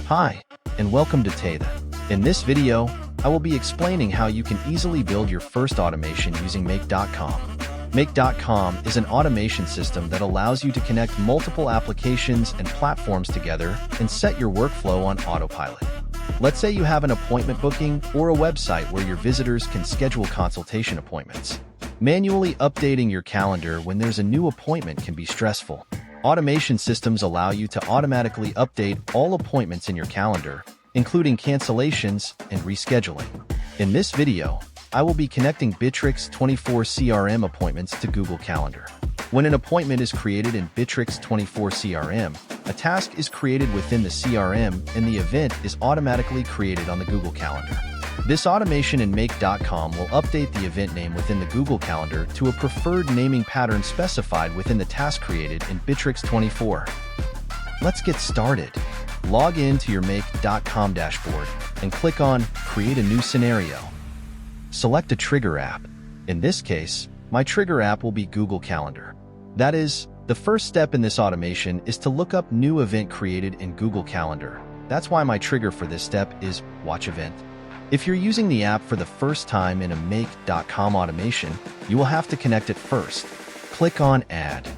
Hi, and welcome to Tata. In this video, I will be explaining how you can easily build your first automation using Make.com. Make.com is an automation system that allows you to connect multiple applications and platforms together and set your workflow on autopilot. Let's say you have an appointment booking or a website where your visitors can schedule consultation appointments. Manually updating your calendar when there's a new appointment can be stressful. Automation systems allow you to automatically update all appointments in your calendar, including cancellations and rescheduling. In this video, I will be connecting Bittrex 24 CRM appointments to Google Calendar. When an appointment is created in Bittrex 24 CRM, a task is created within the CRM and the event is automatically created on the Google Calendar. This automation in Make.com will update the event name within the Google Calendar to a preferred naming pattern specified within the task created in Bittrex 24. Let's get started. Log in to your Make.com dashboard and click on Create a new scenario. Select a trigger app. In this case, my trigger app will be Google Calendar. That is, the first step in this automation is to look up new event created in Google Calendar. That's why my trigger for this step is Watch Event. If you're using the app for the first time in a Make.com automation, you will have to connect it first. Click on Add.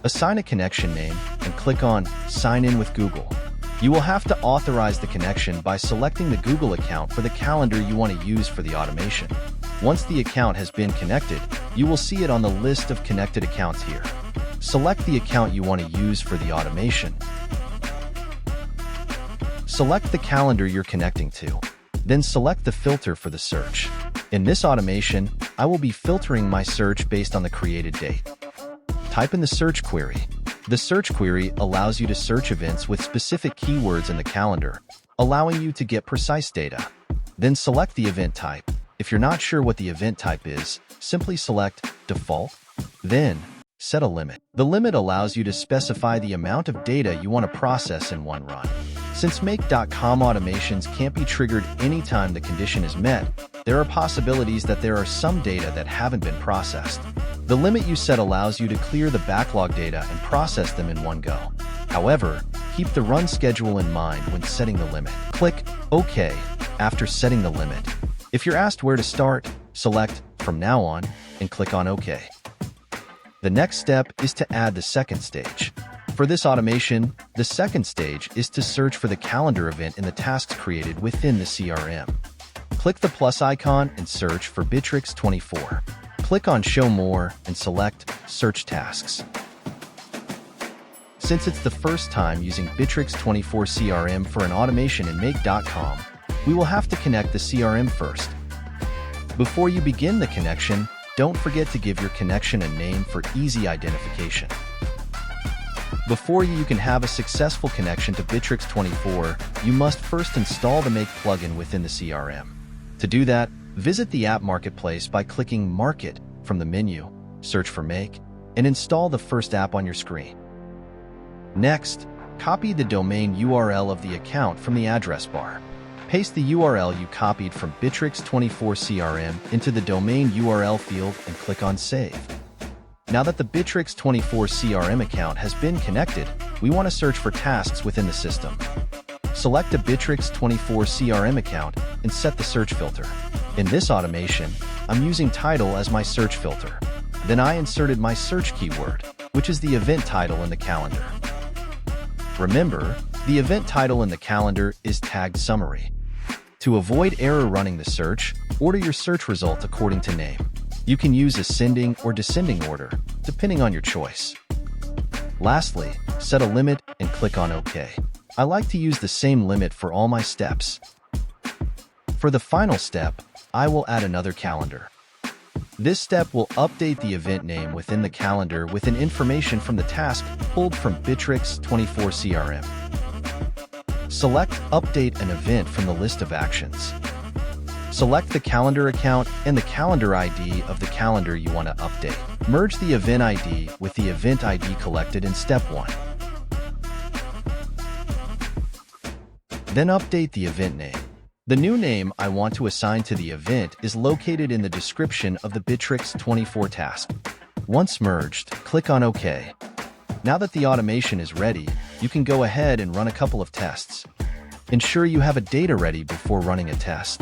Assign a connection name and click on Sign in with Google. You will have to authorize the connection by selecting the Google account for the calendar you want to use for the automation. Once the account has been connected, you will see it on the list of connected accounts here. Select the account you want to use for the automation. Select the calendar you're connecting to. Then select the filter for the search. In this automation, I will be filtering my search based on the created date. Type in the search query. The search query allows you to search events with specific keywords in the calendar, allowing you to get precise data. Then select the event type. If you're not sure what the event type is, simply select Default. Then, set a limit. The limit allows you to specify the amount of data you want to process in one run. Since Make.com automations can't be triggered anytime the condition is met, there are possibilities that there are some data that haven't been processed. The limit you set allows you to clear the backlog data and process them in one go. However, keep the run schedule in mind when setting the limit. Click OK after setting the limit. If you're asked where to start, select From Now On and click on OK. The next step is to add the second stage. For this automation, the second stage is to search for the calendar event in the tasks created within the CRM. Click the plus icon and search for Bittrex 24. Click on Show More and select Search Tasks. Since it's the first time using Bittrex 24 CRM for an automation in Make.com, we will have to connect the CRM first. Before you begin the connection, don't forget to give your connection a name for easy identification. Before you can have a successful connection to Bittrex 24, you must first install the Make plugin within the CRM. To do that, visit the App Marketplace by clicking Market from the menu, search for Make, and install the first app on your screen. Next, copy the domain URL of the account from the address bar. Paste the URL you copied from Bittrex 24 CRM into the domain URL field and click on Save. Now that the Bittrex 24 CRM account has been connected, we want to search for tasks within the system. Select a Bittrex 24 CRM account and set the search filter. In this automation, I'm using title as my search filter. Then I inserted my search keyword, which is the event title in the calendar. Remember, the event title in the calendar is tagged Summary. To avoid error running the search, order your search result according to name. You can use ascending or descending order, depending on your choice. Lastly, set a limit and click on OK. I like to use the same limit for all my steps. For the final step, I will add another calendar. This step will update the event name within the calendar with an information from the task pulled from Bittrex 24 CRM. Select Update an event from the list of actions. Select the calendar account and the calendar ID of the calendar you want to update. Merge the event ID with the event ID collected in Step 1. Then update the event name. The new name I want to assign to the event is located in the description of the Bittrex 24 task. Once merged, click on OK. Now that the automation is ready, you can go ahead and run a couple of tests. Ensure you have a data ready before running a test.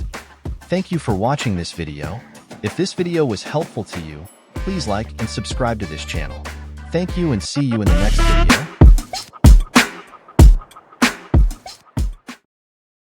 Thank you for watching this video. If this video was helpful to you, please like and subscribe to this channel. Thank you and see you in the next video.